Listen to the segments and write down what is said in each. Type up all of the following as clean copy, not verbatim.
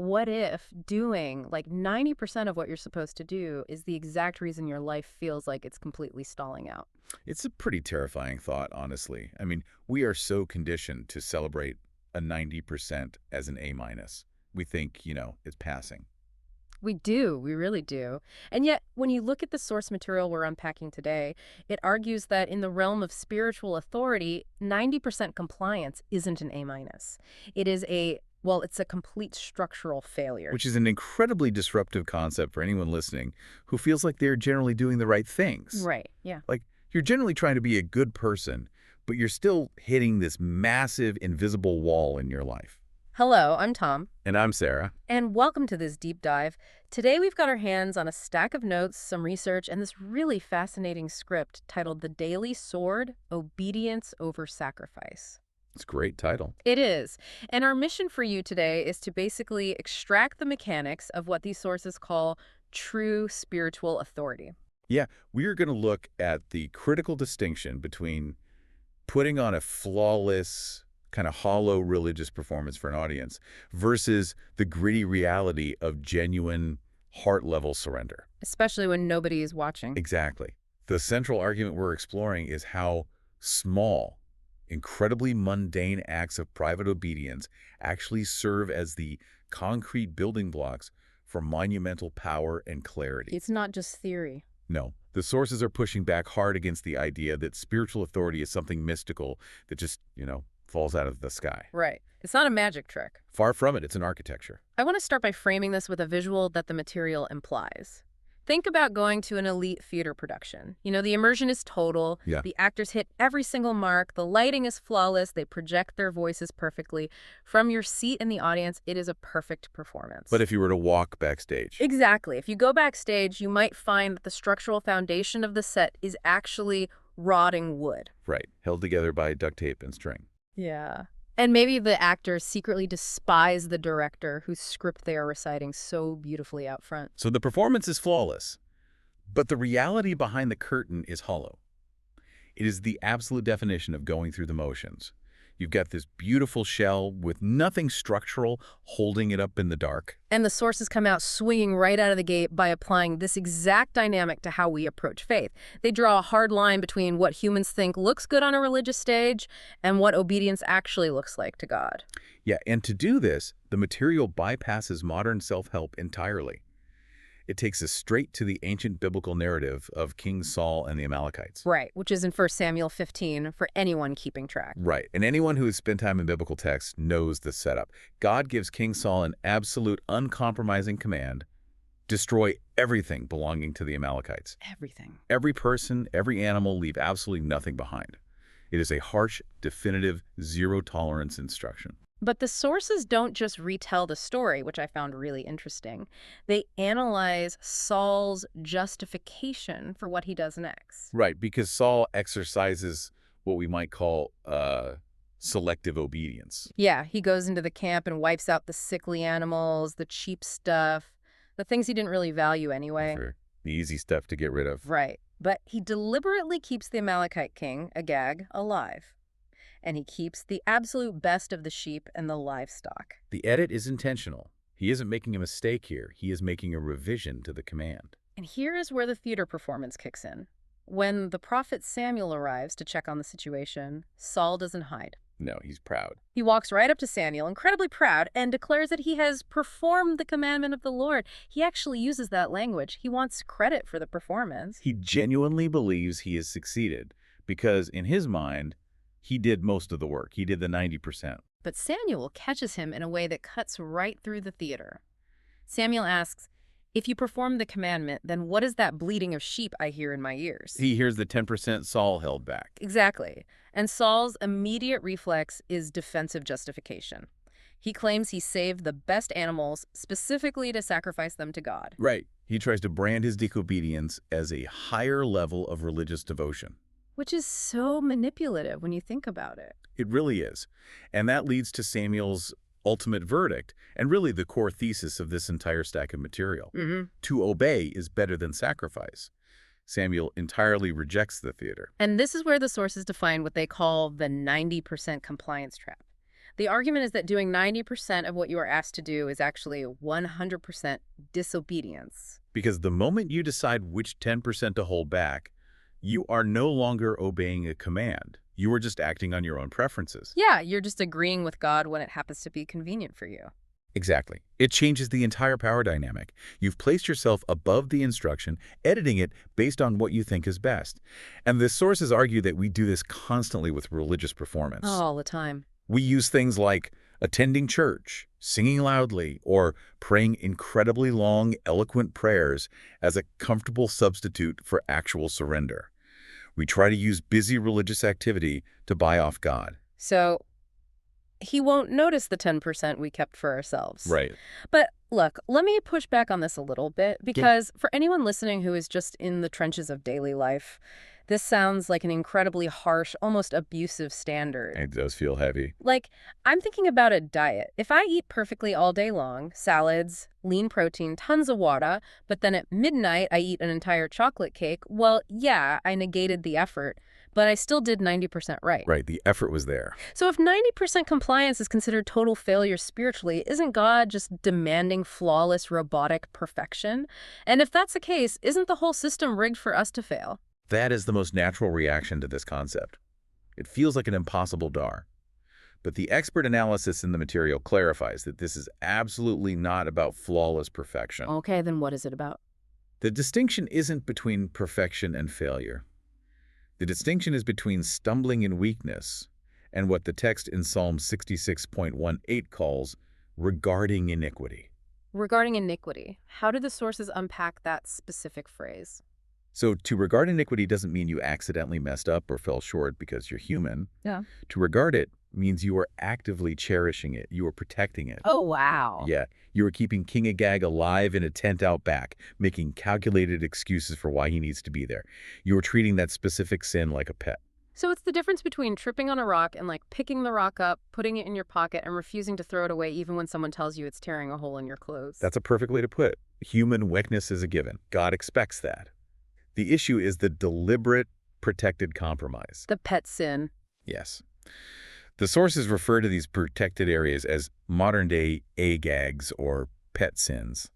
what if doing like 90% of what you're supposed to do is the exact reason your life feels like it's completely stalling out? It's a pretty terrifying thought, honestly. I mean, we are so conditioned to celebrate a 90% as an A minus. We think, it's passing. We do, we really do. And yet, when you look at the source material we're unpacking today, it argues that in the realm of spiritual authority, 90% compliance isn't an A minus. It is it's a complete structural failure. Which is an incredibly disruptive concept for anyone listening who feels like they're generally doing the right things. Right, yeah. Like, you're generally trying to be a good person, but you're still hitting this massive invisible wall in your life. Hello, I'm Tom. And I'm Sarah. And welcome to this deep dive. Today we've got our hands on a stack of notes, some research, and this really fascinating script titled The Daily Sword: Obedience Over Sacrifice. It's a great title. It is. And our mission for you today is to basically extract the mechanics of what these sources call true spiritual authority. Yeah, we're going to look at the critical distinction between putting on a flawless, kind of hollow religious performance for an audience versus the gritty reality of genuine heart-level surrender. Especially when nobody is watching. Exactly. The central argument we're exploring is how small, incredibly mundane acts of private obedience actually serve as the concrete building blocks for monumental power and clarity. It's not just theory. No, the sources are pushing back hard against the idea that spiritual authority is something mystical that just, falls out of the sky. Right. It's not a magic trick. Far from it, it's an architecture. I want to start by framing this with a visual that the material implies. Think about going to an elite theater production. The immersion is total. Yeah. The actors hit every single mark. The lighting is flawless. They project their voices perfectly. From your seat in the audience, it is a perfect performance. But if you were to walk backstage. Exactly. If you go backstage, you might find that the structural foundation of the set is actually rotting wood. Right, held together by duct tape and string. Yeah. And maybe the actors secretly despise the director whose script they are reciting so beautifully out front. So the performance is flawless, but the reality behind the curtain is hollow. It is the absolute definition of going through the motions. You've got this beautiful shell with nothing structural holding it up in the dark. And the sources come out swinging right out of the gate by applying this exact dynamic to how we approach faith. They draw a hard line between what humans think looks good on a religious stage and what obedience actually looks like to God. Yeah, and to do this, the material bypasses modern self-help entirely. It takes us straight to the ancient biblical narrative of King Saul and the Amalekites. Right, which is in 1 Samuel 15 for anyone keeping track. Right, and anyone who has spent time in biblical texts knows the setup. God gives King Saul an absolute, uncompromising command: destroy everything belonging to the Amalekites. Everything. Every person, every animal, leave absolutely nothing behind. It is a harsh, definitive, zero-tolerance instruction. But the sources don't just retell the story, which I found really interesting. They analyze Saul's justification for what he does next. Right, because Saul exercises what we might call selective obedience. Yeah, he goes into the camp and wipes out the sickly animals, the cheap stuff, the things he didn't really value anyway. Sure. The easy stuff to get rid of. Right. But he deliberately keeps the Amalekite king, Agag, alive. And he keeps the absolute best of the sheep and the livestock. The edit is intentional. He isn't making a mistake here. He is making a revision to the command. And here is where the theater performance kicks in. When the prophet Samuel arrives to check on the situation, Saul doesn't hide. No, he's proud. He walks right up to Samuel, incredibly proud, and declares that he has performed the commandment of the Lord. He actually uses that language. He wants credit for the performance. He genuinely believes he has succeeded because, in his mind, he did most of the work. He did the 90%. But Samuel catches him in a way that cuts right through the theater. Samuel asks, if you perform the commandment, then what is that bleating of sheep I hear in my ears? He hears the 10% Saul held back. Exactly. And Saul's immediate reflex is defensive justification. He claims he saved the best animals specifically to sacrifice them to God. Right. He tries to brand his disobedience as a higher level of religious devotion. Which is so manipulative when you think about it. It really is. And that leads to Samuel's ultimate verdict, and really the core thesis of this entire stack of material. To obey is better than sacrifice. Samuel entirely rejects the theater. And this is where the sources define what they call the 90% compliance trap. The argument is that doing 90% of what you are asked to do is actually 100% disobedience. Because the moment you decide which 10% to hold back, you are no longer obeying a command. You are just acting on your own preferences. Yeah, you're just agreeing with God when it happens to be convenient for you. Exactly. It changes the entire power dynamic. You've placed yourself above the instruction, editing it based on what you think is best. And the sources argue that we do this constantly with religious performance. All the time. We use things like attending church, singing loudly, or praying incredibly long, eloquent prayers as a comfortable substitute for actual surrender. We try to use busy religious activity to buy off God. So he won't notice the 10% we kept for ourselves. Right. But look, let me push back on this a little bit, because for anyone listening who is just in the trenches of daily life, this sounds like an incredibly harsh, almost abusive standard. It does feel heavy. Like, I'm thinking about a diet. If I eat perfectly all day long, salads, lean protein, tons of water, but then at midnight I eat an entire chocolate cake, well, yeah, I negated the effort, but I still did 90% right. Right, the effort was there. So if 90% compliance is considered total failure spiritually, isn't God just demanding flawless, robotic perfection? And if that's the case, isn't the whole system rigged for us to fail? That is the most natural reaction to this concept. It feels like an impossible dar. But the expert analysis in the material clarifies that this is absolutely not about flawless perfection. Okay, then what is it about? The distinction isn't between perfection and failure. The distinction is between stumbling in weakness and what the text in Psalm 66.18 calls regarding iniquity. Regarding iniquity, how do the sources unpack that specific phrase? So to regard iniquity doesn't mean you accidentally messed up or fell short because you're human. Yeah. To regard it means you are actively cherishing it. You are protecting it. Oh, wow. Yeah, you are keeping King Agag alive in a tent out back, making calculated excuses for why he needs to be there. You are treating that specific sin like a pet. So it's the difference between tripping on a rock and like picking the rock up, putting it in your pocket, and refusing to throw it away even when someone tells you it's tearing a hole in your clothes. That's a perfect way to put it. Human weakness is a given. God expects that. The issue is the deliberate, protected compromise. The pet sin. Yes. The sources refer to these protected areas as modern-day Agags or pet sins.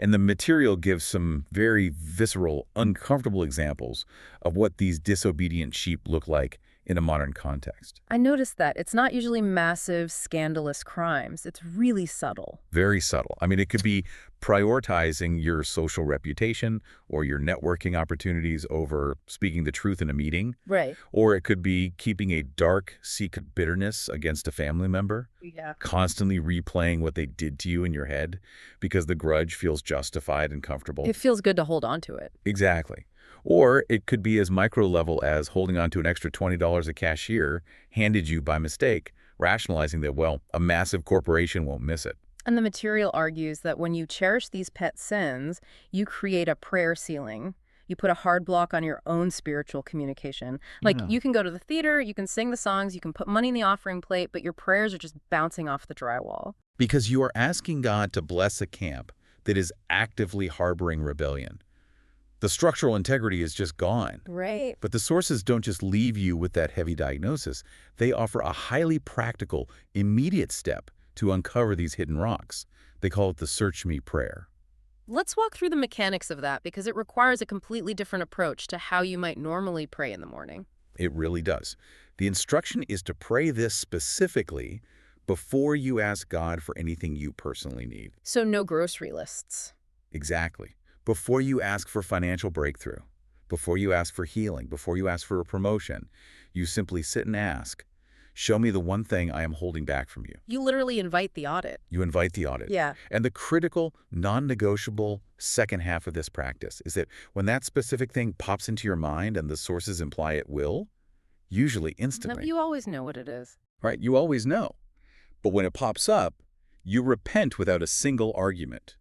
And the material gives some very visceral, uncomfortable examples of what these disobedient sheep look like in a modern context. I noticed that. It's not usually massive, scandalous crimes. It's really subtle. Very subtle. I mean, it could be prioritizing your social reputation or your networking opportunities over speaking the truth in a meeting. Right. Or it could be keeping a dark, secret bitterness against a family member. Yeah. Constantly replaying what they did to you in your head because the grudge feels justified and comfortable. It feels good to hold on to it. Exactly. Or it could be as micro level as holding on to an extra $20 a cashier handed you by mistake, rationalizing that, well, a massive corporation won't miss it. And the material argues that when you cherish these pet sins, you create a prayer ceiling. You put a hard block on your own spiritual communication. Like, Yeah. you can go to the theater, you can sing the songs, you can put money in the offering plate, but your prayers are just bouncing off the drywall. Because you are asking God to bless a camp that is actively harboring rebellion. The structural integrity is just gone. Right. But the sources don't just leave you with that heavy diagnosis. They offer a highly practical, immediate step to uncover these hidden rocks. They call it the Search Me prayer. Let's walk through the mechanics of that, because it requires a completely different approach to how you might normally pray in the morning. It really does. The instruction is to pray this specifically before you ask God for anything you personally need. So no grocery lists. Exactly. Before you ask for financial breakthrough, before you ask for healing, before you ask for a promotion, you simply sit and ask, show me the one thing I am holding back from you. You literally invite the audit. You invite the audit. Yeah. And the critical, non-negotiable second half of this practice is that when that specific thing pops into your mind and the sources imply it will, usually instantly. You always know what it is. Right? You always know. But when it pops up, you repent without a single argument.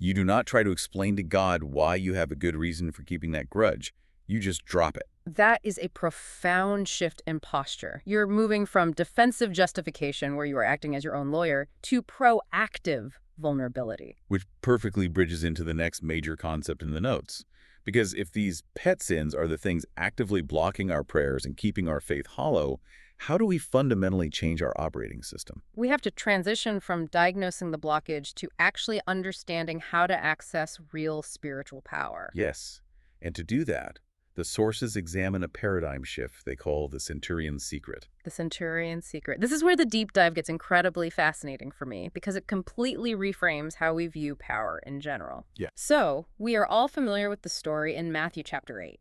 You do not try to explain to God why you have a good reason for keeping that grudge. You just drop it. That is a profound shift in posture. You're moving from defensive justification, where you are acting as your own lawyer, to proactive vulnerability. Which perfectly bridges into the next major concept in the notes. Because if these pet sins are the things actively blocking our prayers and keeping our faith hollow, How do we fundamentally change our operating system? We have to transition from diagnosing the blockage to actually understanding how to access real spiritual power. Yes. And to do that, the sources examine a paradigm shift they call the centurion's secret. The Centurion's Secret. This is where the deep dive gets incredibly fascinating for me because it completely reframes how we view power in general. Yeah. So, we are all familiar with the story in Matthew chapter 8.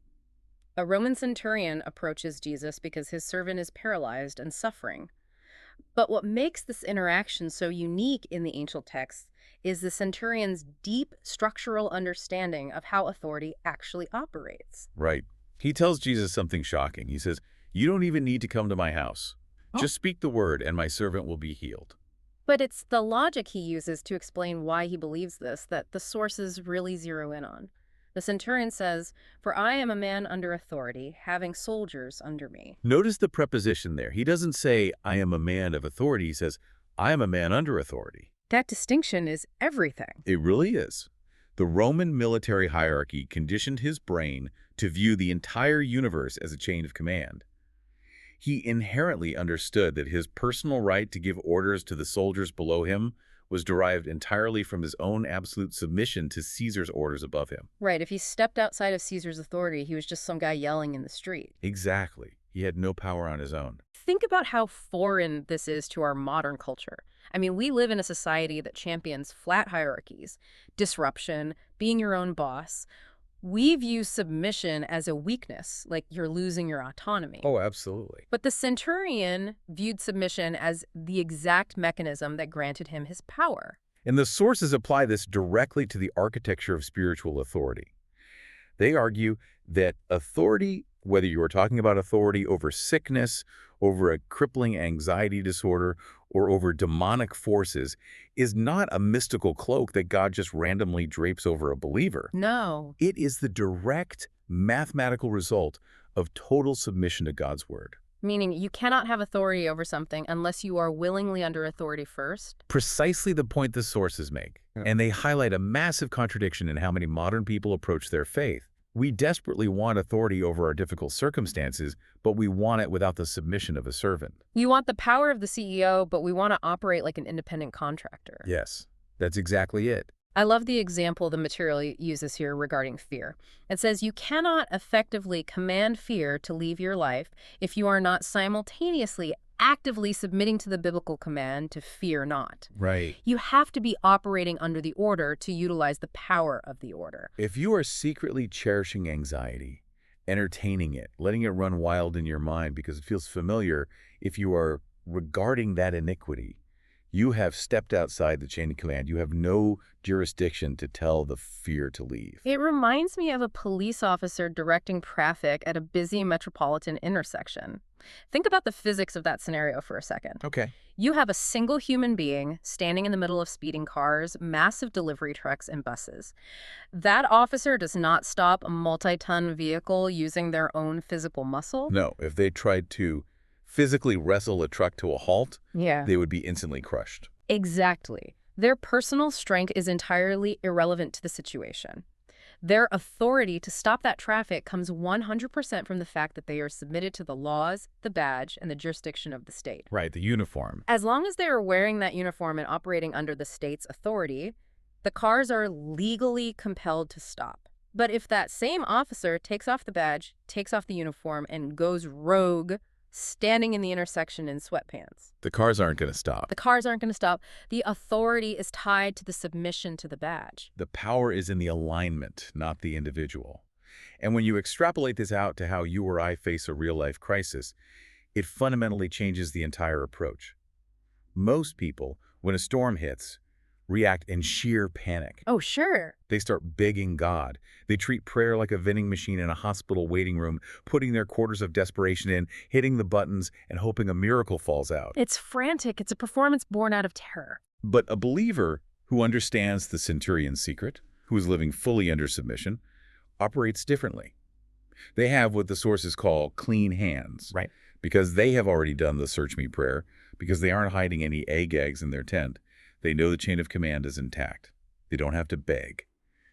A Roman centurion approaches Jesus because his servant is paralyzed and suffering. But what makes this interaction so unique in the ancient texts is the centurion's deep structural understanding of how authority actually operates. Right. He tells Jesus something shocking. He says, "You don't even need to come to my house. Oh. Just speak the word and my servant will be healed." But it's the logic he uses to explain why he believes this that the sources really zero in on. The centurion says, "For I am a man under authority, having soldiers under me." Notice the preposition there. He doesn't say, "I am a man of authority." He says, "I am a man under authority." That distinction is everything. It really is. The Roman military hierarchy conditioned his brain to view the entire universe as a chain of command. He inherently understood that his personal right to give orders to the soldiers below him was derived entirely from his own absolute submission to Caesar's orders above him. Right, if he stepped outside of Caesar's authority, he was just some guy yelling in the street. Exactly. He had no power on his own. Think about how foreign this is to our modern culture. I mean, we live in a society that champions flat hierarchies, disruption, being your own boss. We view submission as a weakness, like you're losing your autonomy. Oh, absolutely. But the centurion viewed submission as the exact mechanism that granted him his power. And the sources apply this directly to the architecture of spiritual authority. They argue that authority, whether you are talking about authority over sickness, over a crippling anxiety disorder, or over demonic forces, is not a mystical cloak that God just randomly drapes over a believer. No. It is the direct mathematical result of total submission to God's word. Meaning you cannot have authority over something unless you are willingly under authority first. Precisely the point the sources make. Yeah. And they highlight a massive contradiction in how many modern people approach their faith. We desperately want authority over our difficult circumstances, but we want it without the submission of a servant. You want the power of the CEO, but we want to operate like an independent contractor. Yes, that's exactly it. I love the example the material uses here regarding fear. It says you cannot effectively command fear to leave your life if you are not simultaneously actively submitting to the biblical command to fear not. Right. You have to be operating under the order to utilize the power of the order. If you are secretly cherishing anxiety, entertaining it, letting it run wild in your mind because it feels familiar, if you are regarding that iniquity, you have stepped outside the chain of command. You have no jurisdiction to tell the fear to leave. It reminds me of a police officer directing traffic at a busy metropolitan intersection. Think about the physics of that scenario for a second. Okay. You have a single human being standing in the middle of speeding cars, massive delivery trucks, and buses. That officer does not stop a multi-ton vehicle using their own physical muscle. No, if they tried to physically wrestle a truck to a halt, Yeah. they would be instantly crushed. Exactly. Their personal strength is entirely irrelevant to the situation. Their authority to stop that traffic comes 100% from the fact that they are submitted to the laws, the badge, and the jurisdiction of the state. Right, the uniform. As long as they are wearing that uniform and operating under the state's authority, the cars are legally compelled to stop. But if that same officer takes off the badge, takes off the uniform, and goes rogue, standing in the intersection in sweatpants, The cars aren't going to stop. the cars aren't going to stop. The authority is tied to the submission to the badge. The power is in the alignment, not the individual. And when you extrapolate this out to how you or I face a real-life crisis, it fundamentally changes the entire approach. Most people, when a storm hits, react in sheer panic. Oh, sure. They start begging God. They treat prayer like a vending machine in a hospital waiting room, putting their quarters of desperation in, hitting the buttons, and hoping a miracle falls out. It's frantic. It's a performance born out of terror. But a believer who understands the centurion's secret, who is living fully under submission, operates differently. They have what the sources call clean hands. Right. Because they have already done the search me prayer, because they aren't hiding any egg eggs in their tent. They know the chain of command is intact. They don't have to beg.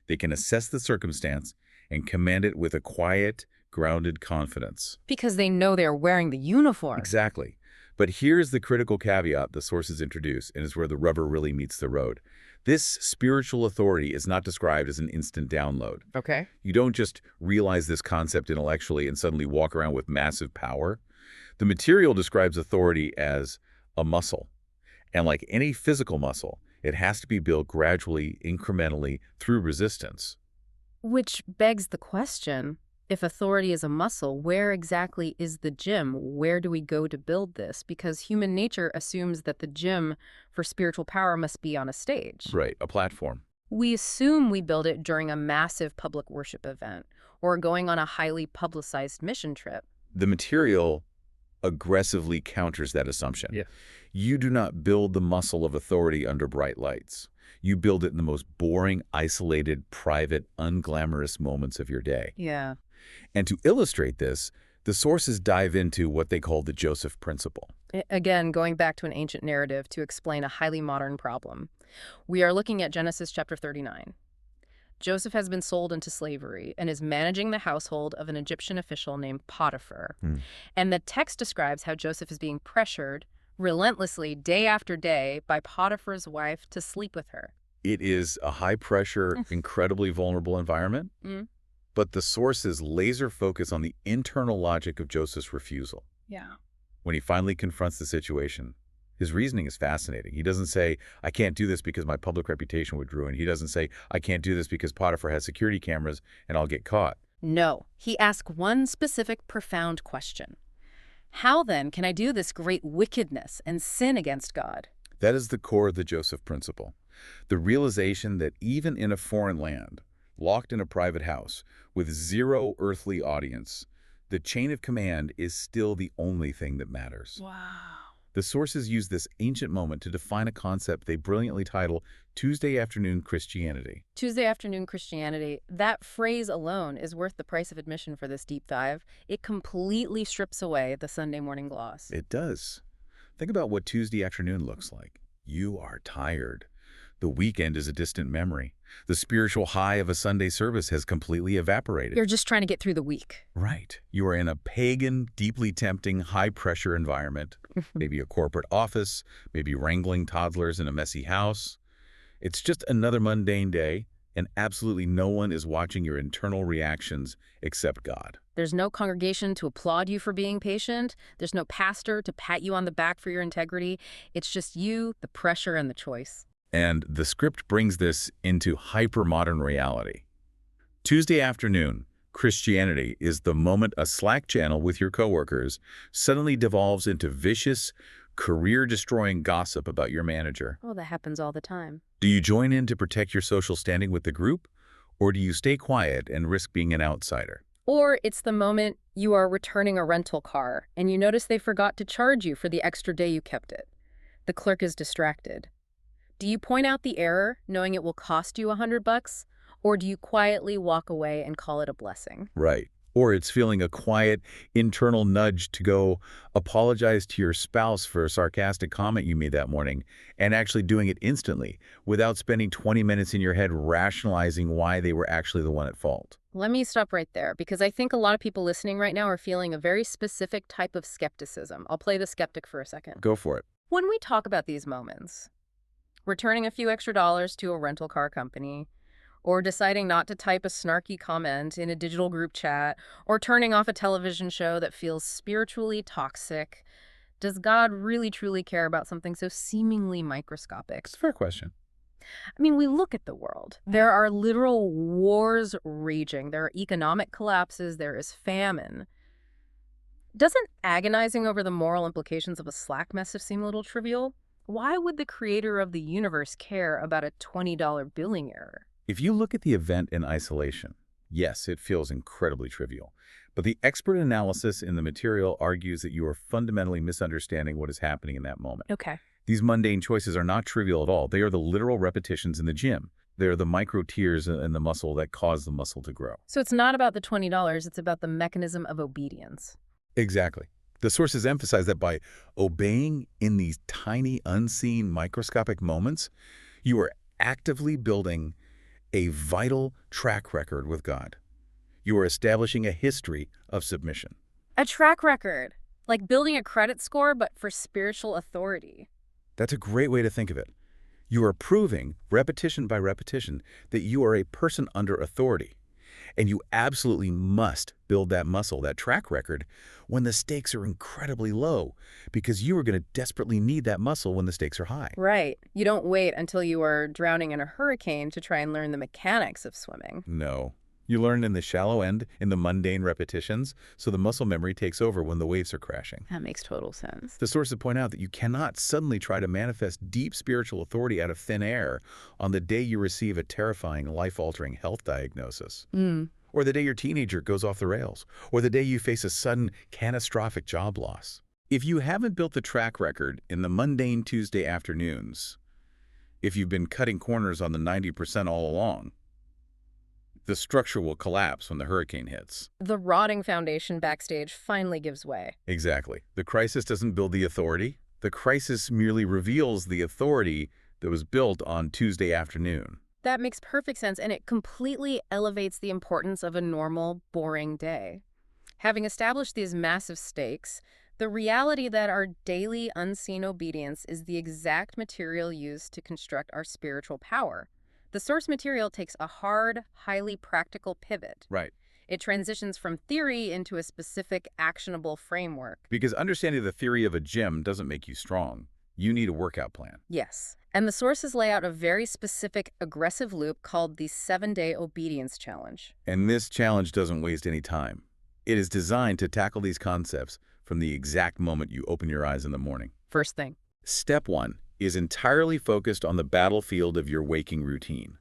They can assess the circumstance and command it with a quiet, grounded confidence. Because they know they're wearing the uniform. Exactly. But here's the critical caveat the sources introduce, and is where the rubber really meets the road. This spiritual authority is not described as an instant download. Okay. You don't just realize this concept intellectually and suddenly walk around with massive power. The material describes authority as a muscle. And like any physical muscle, it has to be built gradually, incrementally, through resistance. Which begs the question, if authority is a muscle, where exactly is the gym? Where do we go to build this? Because human nature assumes that the gym for spiritual power must be on a stage. Right, a platform. We assume we build it during a massive public worship event or going on a highly publicized mission trip. The material aggressively counters that assumption. Yeah. You do not build the muscle of authority under bright lights. You build it in the most boring, isolated, private, unglamorous moments of your day. Yeah. And to illustrate this, the sources dive into what they call the Joseph principle. Again, going back to an ancient narrative to explain a highly modern problem. We are looking at Genesis chapter 39. Joseph has been sold into slavery and is managing the household of an Egyptian official named Potiphar. And the text describes how Joseph is being pressured relentlessly day after day by Potiphar's wife to sleep with her. It is a high-pressure, incredibly vulnerable environment, but the sources laser focus on the internal logic of Joseph's refusal. Yeah. When he finally confronts the situation, his reasoning is fascinating. He doesn't say, I can't do this because my public reputation would ruin. He doesn't say, I can't do this because Potiphar has security cameras and I'll get caught. No, he asks one specific profound question. How then can I do this great wickedness and sin against God? That is the core of the Joseph principle. The realization that even in a foreign land, locked in a private house, with zero earthly audience, the chain of command is still the only thing that matters. Wow. The sources use this ancient moment to define a concept they brilliantly title Tuesday afternoon Christianity. Tuesday afternoon Christianity, that phrase alone is worth the price of admission for this deep dive. It completely strips away the Sunday morning gloss. It does. Think about what Tuesday afternoon looks like. You are tired. The weekend is a distant memory. The spiritual high of a Sunday service has completely evaporated. You're just trying to get through the week. Right. You are in a pagan, deeply tempting, high-pressure environment. Maybe a corporate office, maybe wrangling toddlers in a messy house. It's just another mundane day, and absolutely no one is watching your internal reactions except God. There's no congregation to applaud you for being patient. There's no pastor to pat you on the back for your integrity. It's just you, the pressure, and the choice. And the script brings this into hyper-modern reality. Tuesday afternoon, Christianity is the moment a Slack channel with your coworkers suddenly devolves into vicious, career-destroying gossip about your manager. Oh, that happens all the time. Do you join in to protect your social standing with the group, or do you stay quiet and risk being an outsider? Or it's the moment you are returning a rental car and you notice they forgot to charge you for the extra day you kept it. The clerk is distracted. Do you point out the error, knowing it will cost you $100, or do you quietly walk away and call it a blessing? Right. Or it's feeling a quiet internal nudge to go apologize to your spouse for a sarcastic comment you made that morning, and actually doing it instantly without spending 20 minutes in your head rationalizing why they were actually the one at fault. Let me stop right there, because I think a lot of people listening right now are feeling a very specific type of skepticism. I'll play the skeptic for a second. Go for it. When we talk about these moments, returning a few extra dollars to a rental car company, or deciding not to type a snarky comment in a digital group chat, or turning off a television show that feels spiritually toxic, does God really truly care about something so seemingly microscopic? It's a fair question. I mean, we look at the world. There are literal wars raging. There are economic collapses. There is famine. Doesn't agonizing over the moral implications of a Slack message seem a little trivial? Why would the creator of the universe care about a $20 billing error? If you look at the event in isolation, yes, it feels incredibly trivial. But the expert analysis in the material argues that you are fundamentally misunderstanding what is happening in that moment. Okay. These mundane choices are not trivial at all. They are the literal repetitions in the gym. They are the micro tears in the muscle that cause the muscle to grow. So it's not about the $20, it's about the mechanism of obedience. Exactly. The sources emphasize that by obeying in these tiny, unseen, microscopic moments, you are actively building a vital track record with God. You are establishing a history of submission. A track record, like building a credit score, but for spiritual authority. That's a great way to think of it. You are proving, repetition by repetition, that you are a person under authority. And you absolutely must build that muscle, that track record, when the stakes are incredibly low, because you are going to desperately need that muscle when the stakes are high. Right. You don't wait until you are drowning in a hurricane to try and learn the mechanics of swimming. No. You learn in the shallow end, in the mundane repetitions, so the muscle memory takes over when the waves are crashing. That makes total sense. The sources point out that you cannot suddenly try to manifest deep spiritual authority out of thin air on the day you receive a terrifying, life-altering health diagnosis. Or the day your teenager goes off the rails. Or the day you face a sudden, catastrophic job loss. If you haven't built the track record in the mundane Tuesday afternoons, if you've been cutting corners on the 90% all along, the structure will collapse when the hurricane hits. The rotting foundation backstage finally gives way. Exactly. The crisis doesn't build the authority. The crisis merely reveals the authority that was built on Tuesday afternoon. That makes perfect sense, and it completely elevates the importance of a normal, boring day. Having established these massive stakes, the reality that our daily unseen obedience is the exact material used to construct our spiritual power. The source material takes a hard, highly practical pivot. Right. It transitions from theory into a specific, actionable framework. Because understanding the theory of a gym doesn't make you strong. You need a workout plan. Yes. And the sources lay out a very specific, aggressive loop called the 7-Day Obedience Challenge. And this challenge doesn't waste any time. It is designed to tackle these concepts from the exact moment you open your eyes in the morning. First thing. Step 1 is entirely focused on the battlefield of your waking routine.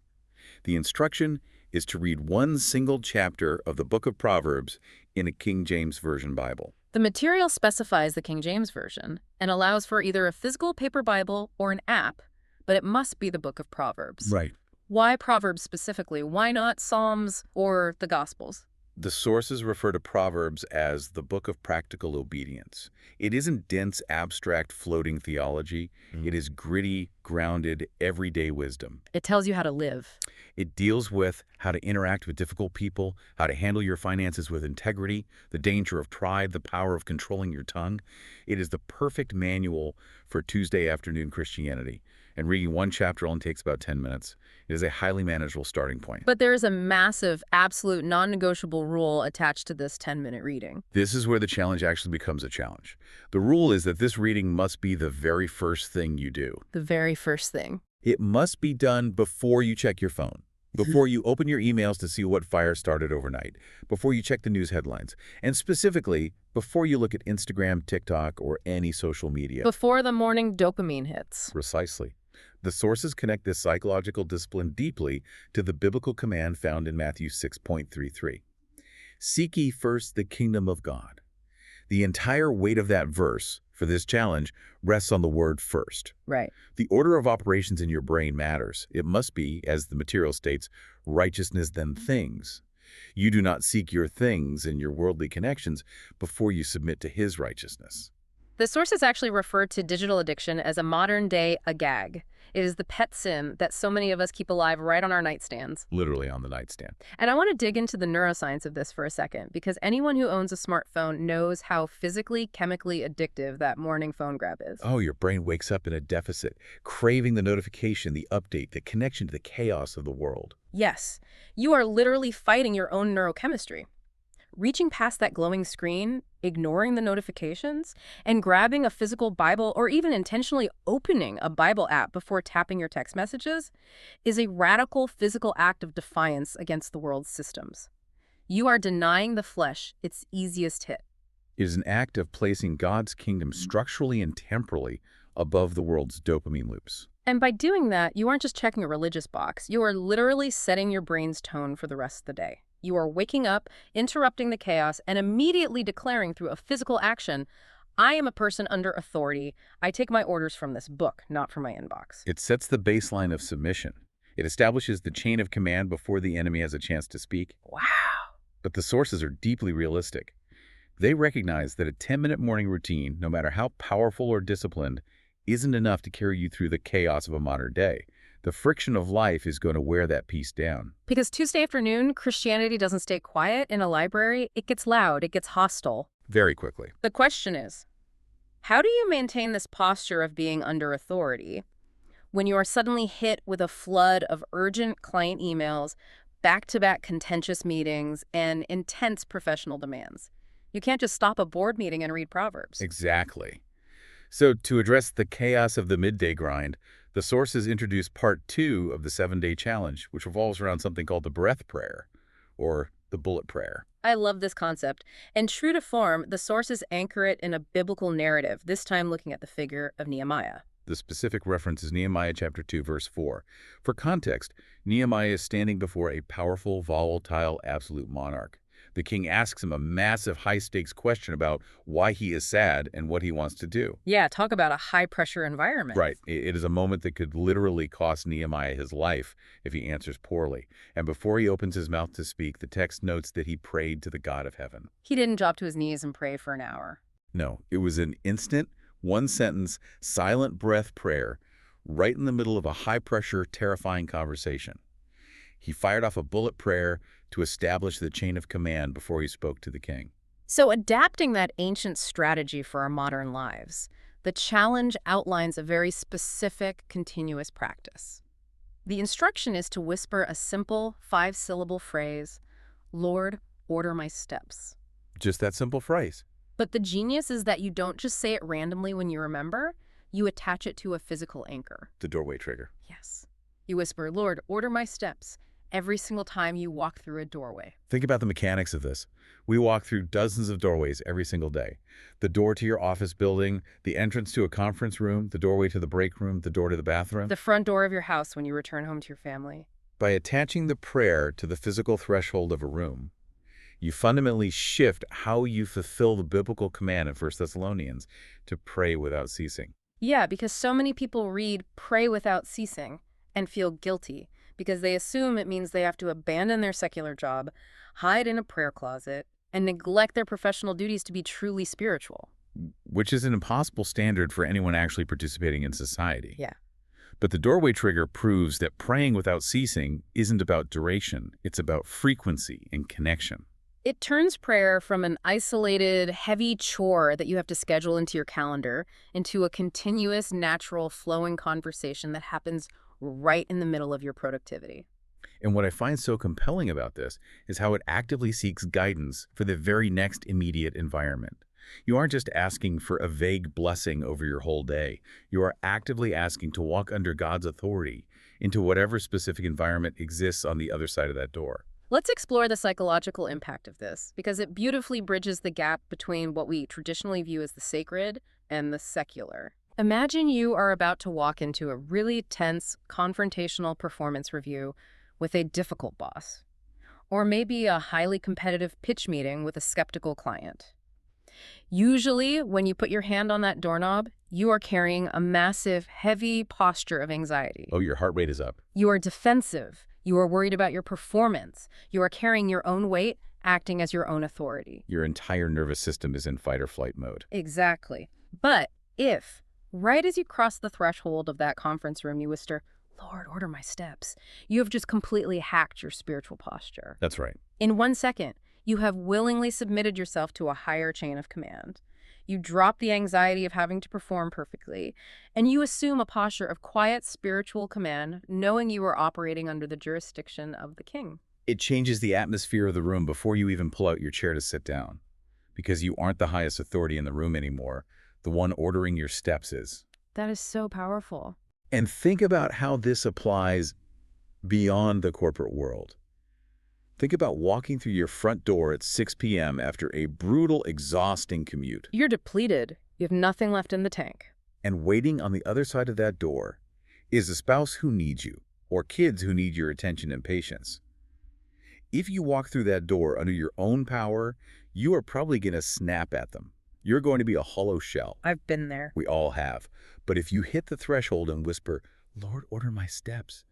The instruction is to read one single chapter of the book of Proverbs in a King James Version Bible. The material specifies the King James Version and allows for either a physical paper Bible or an app, but it must be the book of Proverbs. Right. Why Proverbs specifically? Why not Psalms or the Gospels? The sources refer to Proverbs as the book of practical obedience. It isn't dense, abstract, floating theology. It is gritty, grounded, everyday wisdom. It tells you how to live. It deals with how to interact with difficult people, how to handle your finances with integrity, the danger of pride, the power of controlling your tongue. It is the perfect manual for Tuesday afternoon Christianity. And reading one chapter only takes about 10 minutes. It is a highly manageable starting point. But there is a massive, absolute, non-negotiable rule attached to this 10-minute reading. This is where the challenge actually becomes a challenge. The rule is that this reading must be the very first thing you do. The very first thing. It must be done before you check your phone, before you open your emails to see what fire started overnight, before you check the news headlines, and specifically, before you look at Instagram, TikTok, or any social media. Before the morning dopamine hits. Precisely. The sources connect this psychological discipline deeply to the biblical command found in Matthew 6.33. Seek ye first the kingdom of God. The entire weight of that verse for this challenge rests on the word first. Right. The order of operations in your brain matters. It must be, as the material states, righteousness then things. You do not seek your things and your worldly connections before you submit to his righteousness. The sources actually refer to digital addiction as a modern-day agag. It is the pet sin that so many of us keep alive right on our nightstands. Literally on the nightstand. And I want to dig into the neuroscience of this for a second, because anyone who owns a smartphone knows how physically, chemically addictive that morning phone grab is. Oh, your brain wakes up in a deficit, craving the notification, the update, the connection to the chaos of the world. Yes, you are literally fighting your own neurochemistry. Reaching past that glowing screen, ignoring the notifications, and grabbing a physical Bible or even intentionally opening a Bible app before tapping your text messages is a radical physical act of defiance against the world's systems. You are denying the flesh its easiest hit. It is an act of placing God's kingdom structurally and temporally above the world's dopamine loops. And by doing that, you aren't just checking a religious box. You are literally setting your brain's tone for the rest of the day. You are waking up, interrupting the chaos, and immediately declaring through a physical action, I am a person under authority. I take my orders from this book, not from my inbox. It sets the baseline of submission. It establishes the chain of command before the enemy has a chance to speak. Wow. But the sources are deeply realistic. They recognize that a 10-minute morning routine, no matter how powerful or disciplined, isn't enough to carry you through the chaos of a modern day. The friction of life is going to wear that piece down. Because Tuesday afternoon, Christianity doesn't stay quiet in a library. It gets loud. It gets hostile. Very quickly. The question is, how do you maintain this posture of being under authority when you are suddenly hit with a flood of urgent client emails, back-to-back contentious meetings, and intense professional demands? You can't just stop a board meeting and read Proverbs. Exactly. So to address the chaos of the midday grind, the sources introduce part 2 of the 7-day challenge, which revolves around something called the breath prayer, or the bullet prayer. I love this concept. And true to form, the sources anchor it in a biblical narrative, this time looking at the figure of Nehemiah. The specific reference is Nehemiah chapter 2, verse 4. For context, Nehemiah is standing before a powerful, volatile, absolute monarch. The king asks him a massive, high-stakes question about why he is sad and what he wants to do. Yeah, talk about a high-pressure environment. Right. It is a moment that could literally cost Nehemiah his life if he answers poorly. And before he opens his mouth to speak, the text notes that he prayed to the God of heaven. He didn't drop to his knees and pray for an hour. No, it was an instant, one-sentence, silent breath prayer right in the middle of a high-pressure, terrifying conversation. He fired off a bullet prayer to establish the chain of command before he spoke to the king. So adapting that ancient strategy for our modern lives, the challenge outlines a very specific, continuous practice. The instruction is to whisper a simple 5-syllable phrase, "Lord, order my steps." Just that simple phrase. But the genius is that you don't just say it randomly when you remember, you attach it to a physical anchor. The doorway trigger. Yes. You whisper, "Lord, order my steps," every single time you walk through a doorway. Think about the mechanics of this. We walk through dozens of doorways every single day. The door to your office building, the entrance to a conference room, the doorway to the break room, the door to the bathroom. The front door of your house when you return home to your family. By attaching the prayer to the physical threshold of a room, you fundamentally shift how you fulfill the biblical command in 1 Thessalonians to pray without ceasing. Yeah, because so many people read "pray without ceasing" and feel guilty because they assume it means they have to abandon their secular job, hide in a prayer closet, and neglect their professional duties to be truly spiritual. Which is an impossible standard for anyone actually participating in society. Yeah. But the doorway trigger proves that praying without ceasing isn't about duration, it's about frequency and connection. It turns prayer from an isolated, heavy chore that you have to schedule into your calendar into a continuous, natural, flowing conversation that happens right in the middle of your productivity. And what I find so compelling about this is how it actively seeks guidance for the very next immediate environment. You aren't just asking for a vague blessing over your whole day. You are actively asking to walk under God's authority into whatever specific environment exists on the other side of that door. Let's explore the psychological impact of this, because it beautifully bridges the gap between what we traditionally view as the sacred and the secular. Imagine you are about to walk into a really tense, confrontational performance review with a difficult boss, or maybe a highly competitive pitch meeting with a skeptical client. Usually, when you put your hand on that doorknob, you are carrying a massive, heavy posture of anxiety. Oh, your heart rate is up. You are defensive. You are worried about your performance. You are carrying your own weight, acting as your own authority. Your entire nervous system is in fight or flight mode. Exactly. But if, right as you cross the threshold of that conference room, you whisper, "Lord, order my steps," you have just completely hacked your spiritual posture. That's right. In 1 second, you have willingly submitted yourself to a higher chain of command. You drop the anxiety of having to perform perfectly, and you assume a posture of quiet spiritual command, knowing you are operating under the jurisdiction of the king. It changes the atmosphere of the room before you even pull out your chair to sit down, because you aren't the highest authority in the room anymore. The one ordering your steps is. That is so powerful. And think about how this applies beyond the corporate world. Think about walking through your front door at 6 p.m. after a brutal, exhausting commute. You're depleted. You have nothing left in the tank. And waiting on the other side of that door is a spouse who needs you, or kids who need your attention and patience. If you walk through that door under your own power, you are probably going to snap at them. You're going to be a hollow shell. I've been there. We all have. But if you hit the threshold and whisper, "Lord, order my steps,"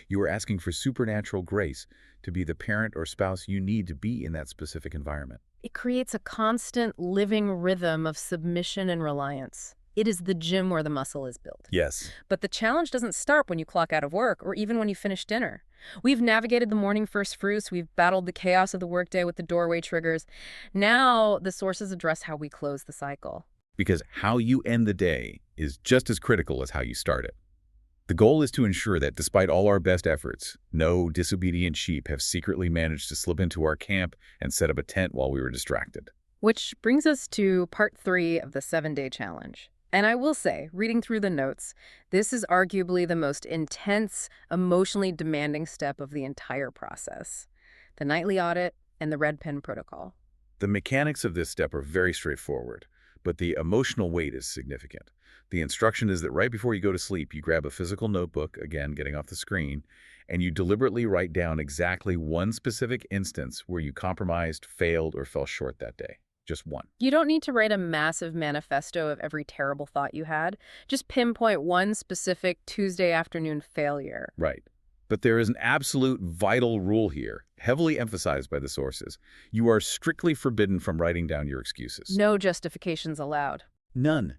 you are asking for supernatural grace to be the parent or spouse you need to be in that specific environment. It creates a constant living rhythm of submission and reliance. It is the gym where the muscle is built. Yes. But the challenge doesn't start when you clock out of work or even when you finish dinner. We've navigated the morning first fruits, we've battled the chaos of the workday with the doorway triggers. Now the sources address how we close the cycle. Because how you end the day is just as critical as how you start it. The goal is to ensure that despite all our best efforts, no disobedient sheep have secretly managed to slip into our camp and set up a tent while we were distracted. Which brings us to part 3 of the 7-day challenge. And I will say, reading through the notes, this is arguably the most intense, emotionally demanding step of the entire process. The nightly audit and the red pen protocol. The mechanics of this step are very straightforward, but the emotional weight is significant. The instruction is that right before you go to sleep, you grab a physical notebook, again, getting off the screen, and you deliberately write down exactly one specific instance where you compromised, failed, or fell short that day. Just one. You don't need to write a massive manifesto of every terrible thought you had. Just pinpoint one specific Tuesday afternoon failure. Right. But there is an absolute vital rule here, heavily emphasized by the sources. You are strictly forbidden from writing down your excuses. No justifications allowed. None.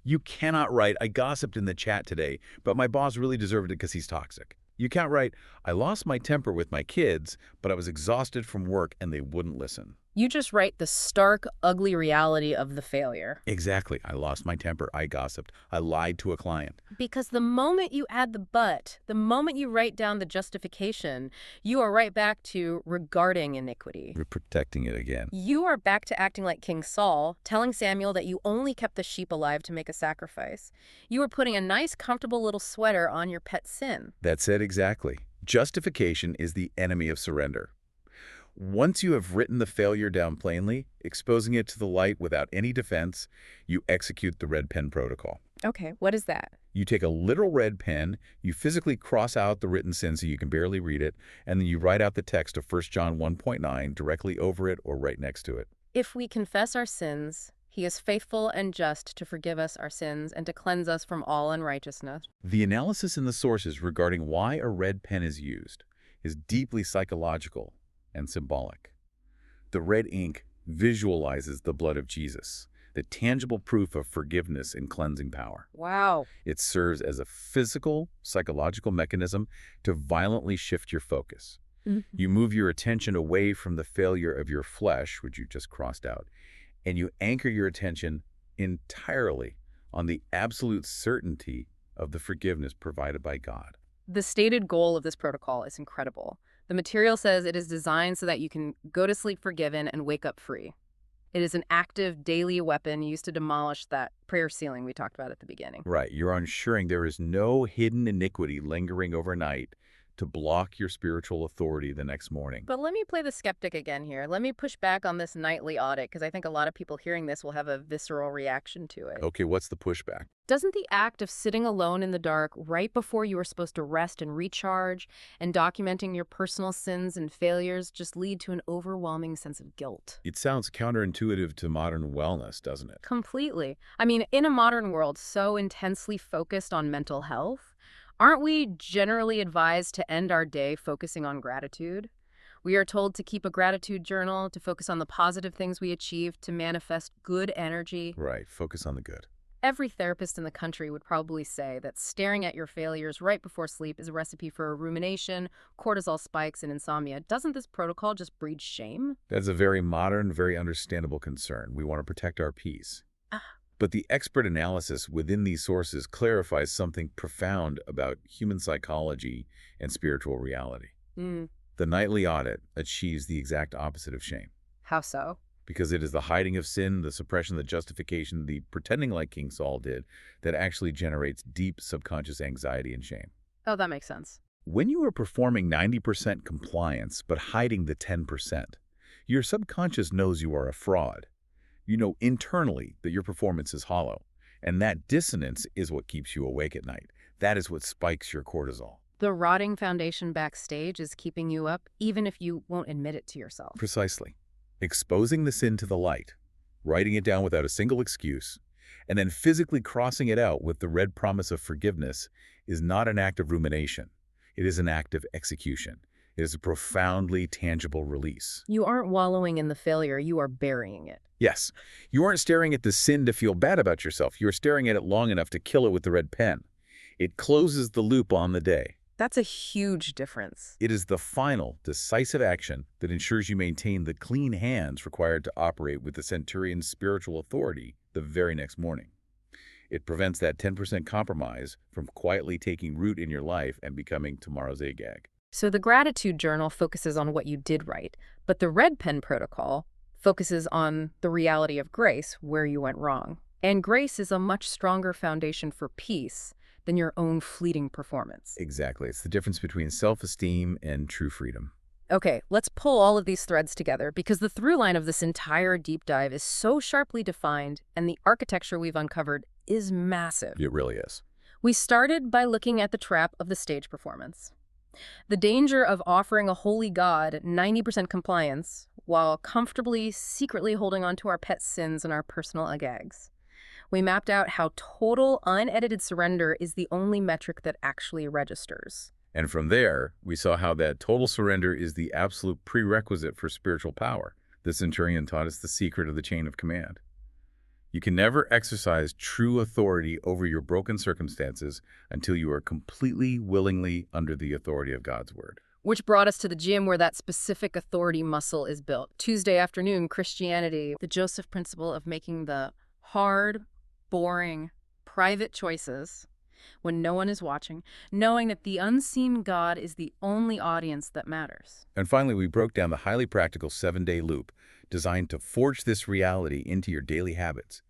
You cannot write, I gossiped in the chat today, but my boss really deserved it because he's toxic. You can't write, I lost my temper with my kids, but I was exhausted from work and they wouldn't listen. You just write the stark, ugly reality of the failure. Exactly. I lost my temper. I gossiped. I lied to a client. Because the moment you add the but, the moment you write down the justification, you are right back to regarding iniquity. We're protecting it again. You are back to acting like King Saul, telling Samuel that you only kept the sheep alive to make a sacrifice. You are putting a nice, comfortable little sweater on your pet sin. That's it exactly. Justification is the enemy of surrender. Once you have written the failure down plainly, exposing it to the light without any defense, you execute the red pen protocol. Okay, what is that? You take a literal red pen, you physically cross out the written sin so you can barely read it, and then you write out the text of 1 John 1.9 directly over it or right next to it. If we confess our sins, he is faithful and just to forgive us our sins and to cleanse us from all unrighteousness. The analysis in the sources regarding why a red pen is used is deeply psychological and symbolic. The red ink visualizes the blood of Jesus, the tangible proof of forgiveness and cleansing power. Wow. It serves as a physical, psychological mechanism to violently shift your focus. You move your attention away from the failure of your flesh, which you just crossed out, and you anchor your attention entirely on the absolute certainty of the forgiveness provided by God. The stated goal of this protocol is incredible. The material says it is designed so that you can go to sleep forgiven and wake up free. It is an active daily weapon used to demolish that prayer ceiling we talked about at the beginning. Right. You're ensuring there is no hidden iniquity lingering overnight to block your spiritual authority the next morning. But let me play the skeptic again here. Let me push back on this nightly audit because I think a lot of people hearing this will have a visceral reaction to it. Okay, what's the pushback? Doesn't the act of sitting alone in the dark right before you are supposed to rest and recharge and documenting your personal sins and failures just lead to an overwhelming sense of guilt? It sounds counterintuitive to modern wellness, doesn't it? Completely. I mean, in a modern world so intensely focused on mental health, aren't we generally advised to end our day focusing on gratitude? We are told to keep a gratitude journal, to focus on the positive things we achieved, to manifest good energy. Right, focus on the good. Every therapist in the country would probably say that staring at your failures right before sleep is a recipe for rumination, cortisol spikes, and insomnia. Doesn't this protocol just breed shame? That's a very modern, very understandable concern. We want to protect our peace. But the expert analysis within these sources clarifies something profound about human psychology and spiritual reality. The nightly audit achieves the exact opposite of shame. How so? Because it is the hiding of sin, the suppression, the justification, the pretending like King Saul did, that actually generates deep subconscious anxiety and shame. Oh, that makes sense. When you are performing 90% compliance but hiding the 10%, your subconscious knows you are a fraud. You know internally that your performance is hollow, and that dissonance is what keeps you awake at night. That is what spikes your cortisol. The rotting foundation backstage is keeping you up, even if you won't admit it to yourself. Precisely. Exposing the sin to the light, writing it down without a single excuse, and then physically crossing it out with the red promise of forgiveness is not an act of rumination. It is an act of execution. It is a profoundly tangible release. You aren't wallowing in the failure, you are burying it. Yes, you aren't staring at the sin to feel bad about yourself. You're staring at it long enough to kill it with the red pen. It closes the loop on the day. That's a huge difference. It is the final, decisive action that ensures you maintain the clean hands required to operate with the centurion's spiritual authority the very next morning. It prevents that 10% compromise from quietly taking root in your life and becoming tomorrow's Agag. So the gratitude journal focuses on what you did right, but the red pen protocol focuses on the reality of grace, where you went wrong. And grace is a much stronger foundation for peace than your own fleeting performance. Exactly. It's the difference between self-esteem and true freedom. Okay, let's pull all of these threads together because the through line of this entire deep dive is so sharply defined and the architecture we've uncovered is massive. It really is. We started by looking at the trap of the stage performance. The danger of offering a holy God 90% compliance while comfortably, secretly holding on to our pet sins and our personal agags. We mapped out how total, unedited surrender is the only metric that actually registers. And from there, we saw how that total surrender is the absolute prerequisite for spiritual power. The centurion taught us the secret of the chain of command. You can never exercise true authority over your broken circumstances until you are completely, willingly under the authority of God's word. Which brought us to the gym where that specific authority muscle is built. Tuesday afternoon, Christianity, the Joseph principle of making the hard, boring, private choices when no one is watching, knowing that the unseen God is the only audience that matters. And finally, we broke down the highly practical 7-day loop designed to forge this reality into your daily habits.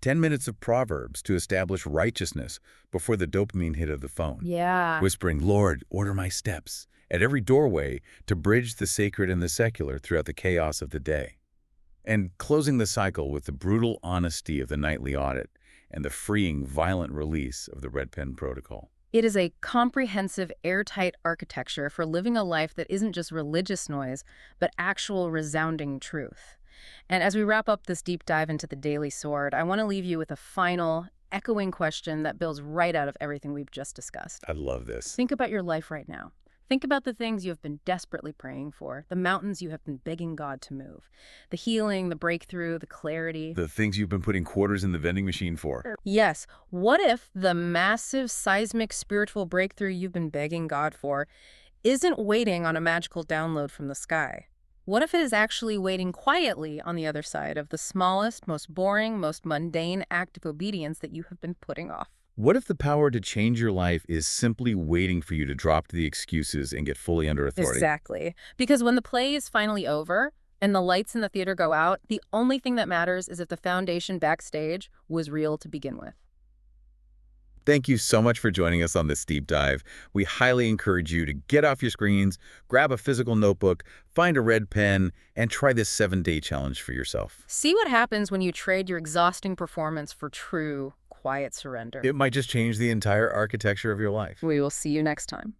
10 minutes of Proverbs to establish righteousness before the dopamine hit of the phone. Yeah. Whispering, Lord, order my steps, at every doorway to bridge the sacred and the secular throughout the chaos of the day. And closing the cycle with the brutal honesty of the nightly audit and the freeing, violent release of the red pen protocol. It is a comprehensive, airtight architecture for living a life that isn't just religious noise, but actual resounding truth. And as we wrap up this deep dive into the Daily Sword, I want to leave you with a final, echoing question that builds right out of everything we've just discussed. I love this. Think about your life right now. Think about the things you have been desperately praying for, the mountains you have been begging God to move, the healing, the breakthrough, the clarity. The things you've been putting quarters in the vending machine for. Yes. What if the massive seismic spiritual breakthrough you've been begging God for isn't waiting on a magical download from the sky? What if it is actually waiting quietly on the other side of the smallest, most boring, most mundane act of obedience that you have been putting off? What if the power to change your life is simply waiting for you to drop the excuses and get fully under authority? Exactly. Because when the play is finally over and the lights in the theater go out, the only thing that matters is if the foundation backstage was real to begin with. Thank you so much for joining us on this deep dive. We highly encourage you to get off your screens, grab a physical notebook, find a red pen, and try this 7-day challenge for yourself. See what happens when you trade your exhausting performance for true, quiet surrender. It might just change the entire architecture of your life. We will see you next time.